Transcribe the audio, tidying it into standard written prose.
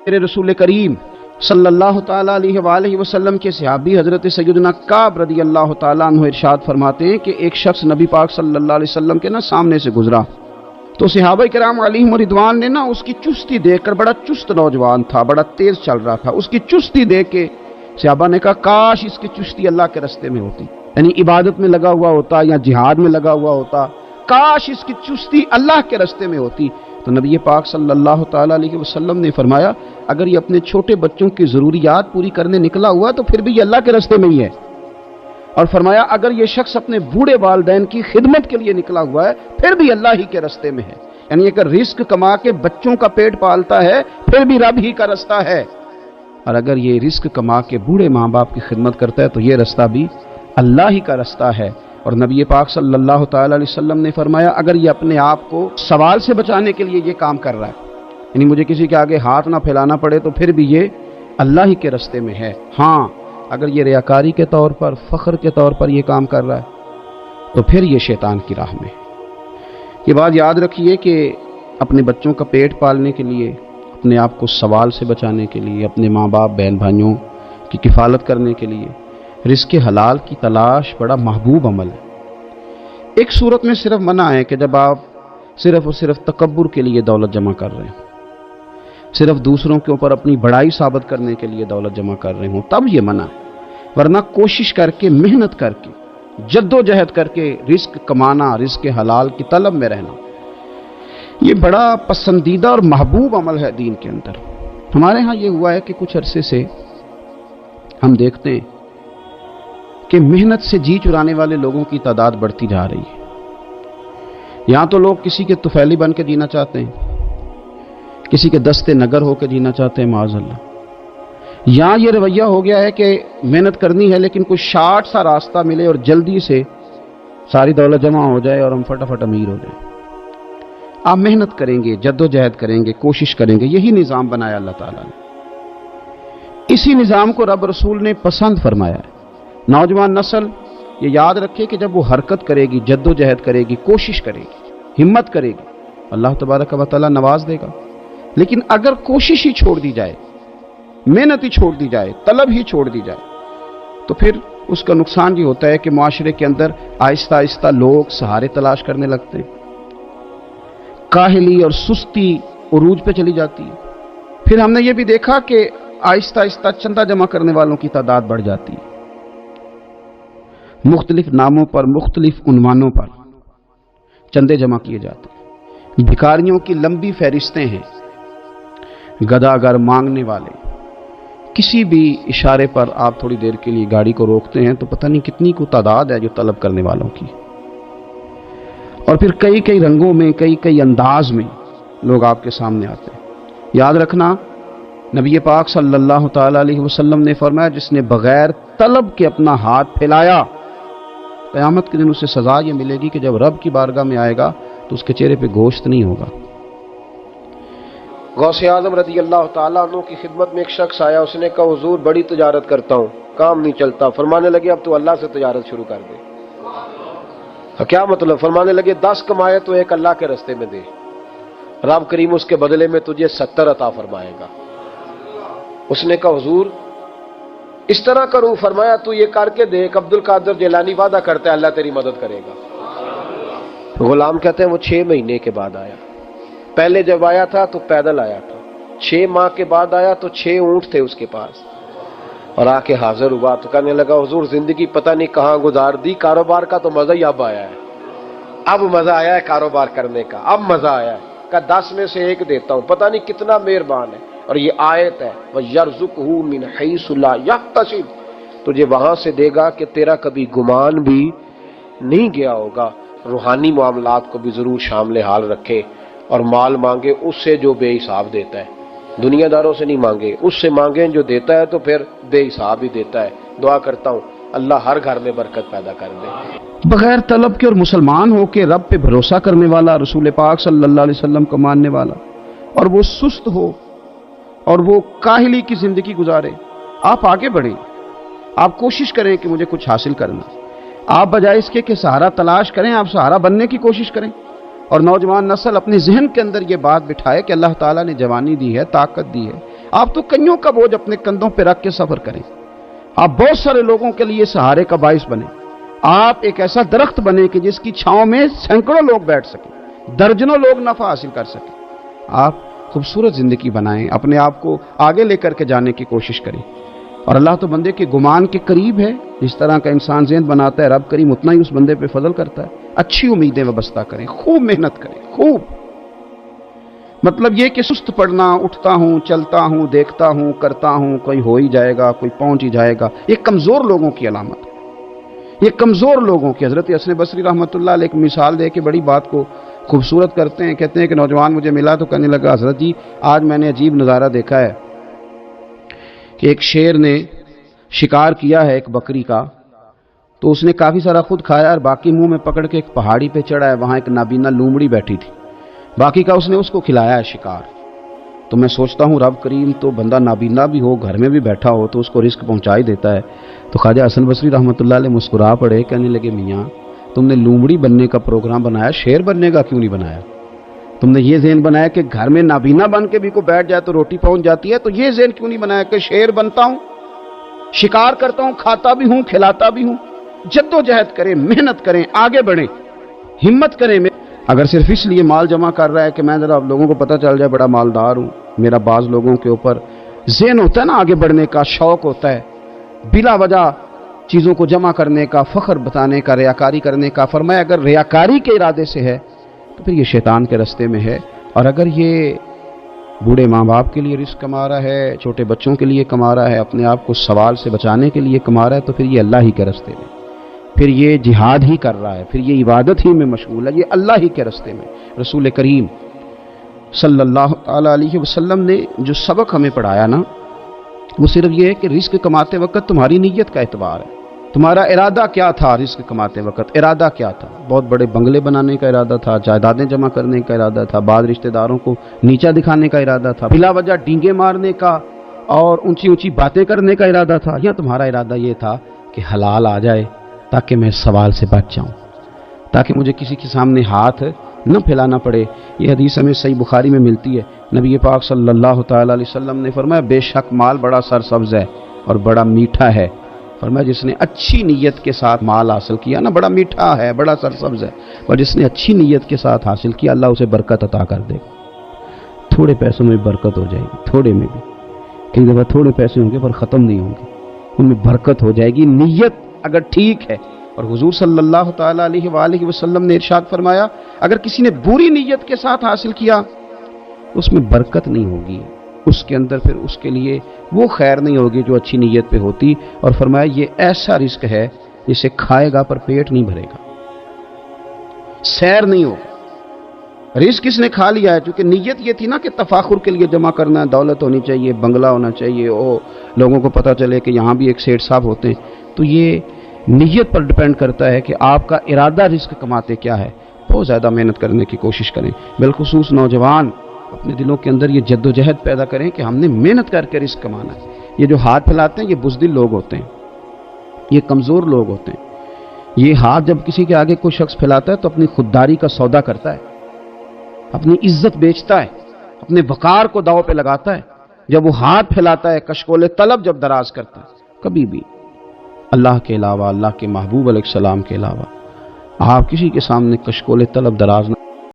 میرے رسول کریم صلی اللہ تعالیٰ علیہ وآلہ وسلم کے صحابی حضرت سیدنا کعب رضی اللہ تعالیٰ عنہ ارشاد فرماتے ہیں کہ ایک شخص نبی پاک صلی اللہ علیہ وسلم کے سامنے سے گزرا تو صحابہ کرام علیہم رضوان نے اس کی چستی دیکھ کر، بڑا چست نوجوان تھا، بڑا تیز چل رہا تھا، اس کی چستی دیکھ کے صحابہ نے کہا کاش اس کی چستی اللہ کے راستے میں ہوتی، یعنی عبادت میں لگا ہوا ہوتا یا جہاد میں لگا ہوا ہوتا، کاش اس کی چستی اللہ کے راستے میں ہوتی۔ تو نبی پاک صلی اللہ تعالیٰ علیہ وسلم نے فرمایا اگر یہ اپنے چھوٹے بچوں کی ضروریات پوری کرنے نکلا ہوا تو پھر بھی یہ اللہ کے راستے میں ہی ہے، اور فرمایا اگر یہ شخص اپنے بوڑھے والدین کی خدمت کے لیے نکلا ہوا ہے پھر بھی اللہ ہی کے راستے میں ہے، یعنی اگر رزق کما کے بچوں کا پیٹ پالتا ہے پھر بھی رب ہی کا راستہ ہے، اور اگر یہ رزق کما کے بوڑھے ماں باپ کی خدمت کرتا ہے تو یہ راستہ بھی اللہ ہی کا راستہ ہے۔ اور نبی پاک صلی اللہ تعالیٰ علیہ وسلم نے فرمایا اگر یہ اپنے آپ کو سوال سے بچانے کے لیے یہ کام کر رہا ہے، یعنی مجھے کسی کے آگے ہاتھ نہ پھیلانا پڑے، تو پھر بھی یہ اللہ ہی کے راستے میں ہے۔ ہاں اگر یہ ریاکاری کے طور پر، فخر کے طور پر یہ کام کر رہا ہے تو پھر یہ شیطان کی راہ میں۔ یہ بات یاد رکھیے کہ اپنے بچوں کا پیٹ پالنے کے لیے، اپنے آپ کو سوال سے بچانے کے لیے، اپنے ماں باپ بہن بھائیوں کی کفالت کرنے کے لیے رزق حلال کی تلاش بڑا محبوب عمل ہے۔ ایک صورت میں صرف منع ہے کہ جب آپ صرف اور صرف تکبر کے لیے دولت جمع کر رہے ہیں، صرف دوسروں کے اوپر اپنی بڑائی ثابت کرنے کے لیے دولت جمع کر رہے ہوں، تب یہ منع ہے، ورنہ کوشش کر کے، محنت کر کے، جد و جہد کر کے رزق کمانا، رزق حلال کی طلب میں رہنا، یہ بڑا پسندیدہ اور محبوب عمل ہے دین کے اندر۔ ہمارے ہاں یہ ہوا ہے کہ کچھ عرصے سے ہم دیکھتے ہیں کہ محنت سے جی چرانے والے لوگوں کی تعداد بڑھتی جا رہی ہے۔ یہاں تو لوگ کسی کے طفیلی بن کے جینا چاہتے ہیں، کسی کے دستے نگر ہو کے جینا چاہتے ہیں، معاذ اللہ۔ یہاں یہ رویہ ہو گیا ہے کہ محنت کرنی ہے لیکن کوئی شارٹ سا راستہ ملے اور جلدی سے ساری دولت جمع ہو جائے اور ہم فٹافٹ امیر ہو جائیں۔ آپ محنت کریں گے، جد و جہد کریں گے، کوشش کریں گے، یہی نظام بنایا اللہ تعالیٰ نے۔ اسی نظام کو رب رسول نے پسند فرمایا ہے۔ نوجوان نسل یہ یاد رکھے کہ جب وہ حرکت کرے گی، جد و جہد کرے گی، کوشش کرے گی، ہمت کرے گی، اللہ تبارک و تعالیٰ نواز دے گا۔ لیکن اگر کوشش ہی چھوڑ دی جائے، محنت ہی چھوڑ دی جائے، طلب ہی چھوڑ دی جائے، تو پھر اس کا نقصان یہ ہوتا ہے کہ معاشرے کے اندر آہستہ آہستہ لوگ سہارے تلاش کرنے لگتے ہیں، کاہلی اور سستی عروج پہ چلی جاتی ہے۔ پھر ہم نے یہ بھی دیکھا کہ آہستہ آہستہ چندہ جمع کرنے والوں کی تعداد بڑھ جاتی ہے، مختلف ناموں پر، مختلف عنوانوں پر چندے جمع کیے جاتے ہیں، بھکاریوں کی لمبی فہرستیں ہیں، گداگر مانگنے والے، کسی بھی اشارے پر آپ تھوڑی دیر کے لیے گاڑی کو روکتے ہیں تو پتہ نہیں کتنی کو تعداد ہے جو طلب کرنے والوں کی، اور پھر کئی کئی رنگوں میں، کئی کئی انداز میں لوگ آپ کے سامنے آتے ہیں۔ یاد رکھنا نبی پاک صلی اللہ تعالیٰ علیہ وسلم نے فرمایا جس نے بغیر طلب کے اپنا ہاتھ پھیلایا، قیامت کے دن اسے سزا یہ ملے گی کہ جب رب کی بارگاہ میں آئے گا تو اس کے چہرے پہ گوشت نہیں ہوگا۔ غوث اعظم رضی اللہ تعالیٰ عنہ کی خدمت میں ایک شخص آیا، اس نے کہا حضور بڑی تجارت کرتا ہوں، کام نہیں چلتا۔ فرمانے لگے اب تو اللہ سے تجارت شروع کر دے۔ کیا مطلب؟ فرمانے لگے 10 کمائے تو ایک اللہ کے راستے میں دے، رب کریم اس کے بدلے میں تجھے 70 عطا فرمائے گا۔ اس نے کہا حضور اس طرح کروں؟ فرمایا تو یہ کر کے دیکھ، عبد القادر جیلانی وعدہ کرتا ہے اللہ تیری مدد کرے گا۔ غلام کہتے ہیں وہ 6 مہینے کے بعد آیا، پہلے جب آیا تھا تو پیدل آیا تھا، 6 ماہ کے بعد آیا تو 6 اونٹ تھے اس کے پاس، اور آ کے حاضر ہوا تو کہنے لگا حضور زندگی پتہ نہیں کہاں گزار دی، کاروبار کا تو مزہ ہی اب آیا ہے، اب مزہ آیا ہے کاروبار کرنے کا، اب مزہ آیا ہے۔ کہ 10 میں سے 1 دیتا ہوں، پتہ نہیں کتنا مہربان ہے۔ اور یہ آیت ہے وَيَرْزُقْهُ مِنْ حَيْثُ لَا يَحْتَسِبُ، تجھے وہاں سے دے گا کہ تیرا کبھی گمان بھی نہیں گیا ہوگا۔ روحانی معاملات کو بھی ضرور شامل حال رکھے اور مال مانگے اس سے جو بے حساب دیتا ہے، دنیا داروں سے نہیں مانگے، اس سے مانگیں جو دیتا ہے تو پھر بے حساب ہی دیتا ہے۔ دعا کرتا ہوں اللہ ہر گھر میں برکت پیدا کر دے۔ بغیر طلب کے اور مسلمان ہو کے رب پہ بھروسہ کرنے والا، رسول پاک صلی اللہ علیہ وسلم کو ماننے والا، اور وہ سست ہو اور وہ کاہلی کی زندگی گزارے، آپ آگے بڑھیں، آپ کوشش کریں کہ مجھے کچھ حاصل کرنا، آپ بجائے اس کے کہ سہارا تلاش کریں، آپ سہارا بننے کی کوشش کریں۔ اور نوجوان نسل اپنے ذہن کے اندر یہ بات بٹھائے کہ اللہ تعالیٰ نے جوانی دی ہے، طاقت دی ہے، آپ تو کئیوں کا بوجھ اپنے کندھوں پہ رکھ کے سفر کریں، آپ بہت سارے لوگوں کے لیے سہارے کا باعث بنے، آپ ایک ایسا درخت بنے کہ جس کی چھاؤں میں سینکڑوں لوگ بیٹھ سکیں، درجنوں لوگ نفع حاصل کر سکیں۔ آپ خوبصورت زندگی بنائیں، اپنے آپ کو آگے لے کر کے جانے کی کوشش کریں، اور اللہ تو بندے کے گمان کے قریب ہے۔ جس طرح کا انسان ذہن بناتا ہے، رب کریم اتنا ہی اس بندے پہ فضل کرتا ہے۔ اچھی امیدیں وابستہ کریں، خوب محنت کریں، خوب۔ مطلب یہ کہ سست پڑنا، اٹھتا ہوں، چلتا ہوں، دیکھتا ہوں، کرتا ہوں، کوئی ہو ہی جائے گا، کوئی پہنچ ہی جائے گا، یہ کمزور لوگوں کی علامت ہے، یہ کمزور لوگوں کی۔ حضرت حسن بصری رحمۃ اللہ علیہ ایک مثال دے کے بڑی بات کو خوبصورت کرتے ہیں۔ کہتے ہیں کہ نوجوان مجھے ملا تو کہنے لگا، حضرت جی آج میں نے عجیب نظارہ دیکھا ہے کہ ایک شیر نے شکار کیا ہے ایک بکری کا، تو اس نے کافی سارا خود کھایا اور باقی منہ میں پکڑ کے ایک پہاڑی پہ چڑھا ہے، وہاں ایک نابینا لومڑی بیٹھی تھی، باقی کا اس نے اس کو کھلایا ہے شکار۔ تو میں سوچتا ہوں رب کریم تو بندہ نابینا بھی ہو، گھر میں بھی بیٹھا ہو تو اس کو رزق پہنچا ہی دیتا ہے۔ تو خواجہ حسن بصری رحمۃ اللہ علیہ مسکرا پڑے، کہنے لگے میاں تم نے لومڑی بننے کا پروگرام بنایا، شیر بننے کا کیوں نہیں بنایا؟ تم نے یہ ذہن بنایا کہ گھر میں نابینا بن کے بھی کوئی بیٹھ جائے تو روٹی پہنچ جاتی ہے، تو یہ ذہن کیوں نہیں بنایا کہ شیر بنتا ہوں، شکار کرتا ہوں، کھاتا بھی ہوں، کھلاتا بھی ہوں۔ جد و جہد کریں، محنت کریں، آگے بڑھیں، ہمت کریں۔ اگر صرف اس لیے مال جمع کر رہا ہے کہ میں ذرا لوگوں کو پتہ چل جائے بڑا مالدار ہوں، میرا بعض لوگوں کے اوپر ذہن ہوتا ہے نا آگے بڑھنے کا، شوق ہوتا ہے بلا وجہ چیزوں کو جمع کرنے کا، فخر بتانے کا، ریاکاری کرنے کا۔ فرمایا اگر ریاکاری کے ارادے سے ہے تو پھر یہ شیطان کے رستے میں ہے، اور اگر یہ بوڑھے ماں باپ کے لیے رزق کما رہا ہے، چھوٹے بچوں کے لیے کما رہا ہے، اپنے آپ کو سوال سے بچانے کے لیے کما رہا ہے، تو پھر یہ اللہ ہی کے رستے میں، پھر یہ جہاد ہی کر رہا ہے، پھر یہ عبادت ہی میں مشغول ہے، یہ اللہ ہی کے رستے میں۔ رسول کریم صلی اللہ تعالی علیہ وسلم نے جو سبق ہمیں پڑھایا نا، وہ صرف یہ ہے کہ رزق کماتے وقت تمہاری نیت کا اعتبار ہے، تمہارا ارادہ کیا تھا۔ رزق کماتے وقت ارادہ کیا تھا؟ بہت بڑے بنگلے بنانے کا ارادہ تھا، جائیدادیں جمع کرنے کا ارادہ تھا، بعض رشتہ داروں کو نیچا دکھانے کا ارادہ تھا، بلا وجہ ڈینگے مارنے کا اور اونچی اونچی باتیں کرنے کا ارادہ تھا، یا تمہارا ارادہ یہ تھا کہ حلال آ جائے تاکہ میں سوال سے بچ جاؤں، تاکہ مجھے کسی کے سامنے ہاتھ نہ پھیلانا پڑے۔ یہ حدیث ہمیں صحیح بخاری میں ملتی ہے، نبی پاک صلی اللہ تعالی علیہ وسلم نے فرمایا بے شک مال بڑا سرسبز ہے اور بڑا میٹھا ہے۔ فرمایا جس نے اچھی نیت کے ساتھ مال حاصل کیا نا، بڑا میٹھا ہے، بڑا سرسبز ہے، اور جس نے اچھی نیت کے ساتھ حاصل کیا اللہ اسے برکت عطا کر دے گا۔ تھوڑے پیسوں میں برکت ہو جائے گی، تھوڑے میں بھی، کئی دفعہ تھوڑے پیسے ہوں گے پر ختم نہیں ہوں گے، ان میں برکت ہو جائے گی، نیت اگر ٹھیک ہے۔ اور حضور صلی اللہ تعالی علیہ وآلہ وسلم نے ارشاد فرمایا اگر کسی نے بری نیت کے ساتھ حاصل کیا اس میں برکت نہیں ہوگی، اس کے اندر پھر اس کے لیے وہ خیر نہیں ہوگی جو اچھی نیت پہ ہوتی۔ اور فرمایا یہ ایسا رزق ہے جسے کھائے گا پر پیٹ نہیں بھرے گا، سیر نہیں ہوگا۔ رزق کس نے کھا لیا ہے؟ چونکہ نیت یہ تھی نا کہ تفاخر کے لیے جمع کرنا ہے، دولت ہونی چاہیے، بنگلہ ہونا چاہیے، لوگوں کو پتہ چلے کہ یہاں بھی ایک سیٹ صاحب ہوتے ہیں، تو یہ نیت پر ڈیپینڈ کرتا ہے کہ آپ کا ارادہ رزق کماتے کیا ہے۔ بہت زیادہ محنت کرنے کی کوشش کریں، بالخصوص نوجوان اپنے دلوں کے اندر یہ جد و جہد پیدا کریں کہ ہم نے محنت کر کے رزق کمانا ہے۔ یہ جو ہاتھ پھیلاتے ہیں یہ بزدل لوگ ہوتے ہیں، یہ کمزور لوگ ہوتے ہیں۔ یہ ہاتھ جب کسی کے آگے کوئی شخص پھیلاتا ہے تو اپنی خودداری کا سودا کرتا ہے، اپنی عزت بیچتا ہے، اپنے وقار کو داؤ پہ لگاتا ہے۔ جب وہ ہاتھ پھیلاتا ہے، کشکول طلب جب دراز کرتا ہے، کبھی بھی اللہ کے علاوہ، اللہ کے محبوب علیہ السلام کے علاوہ آپ کسی کے سامنے کشکول طلب دراز نہ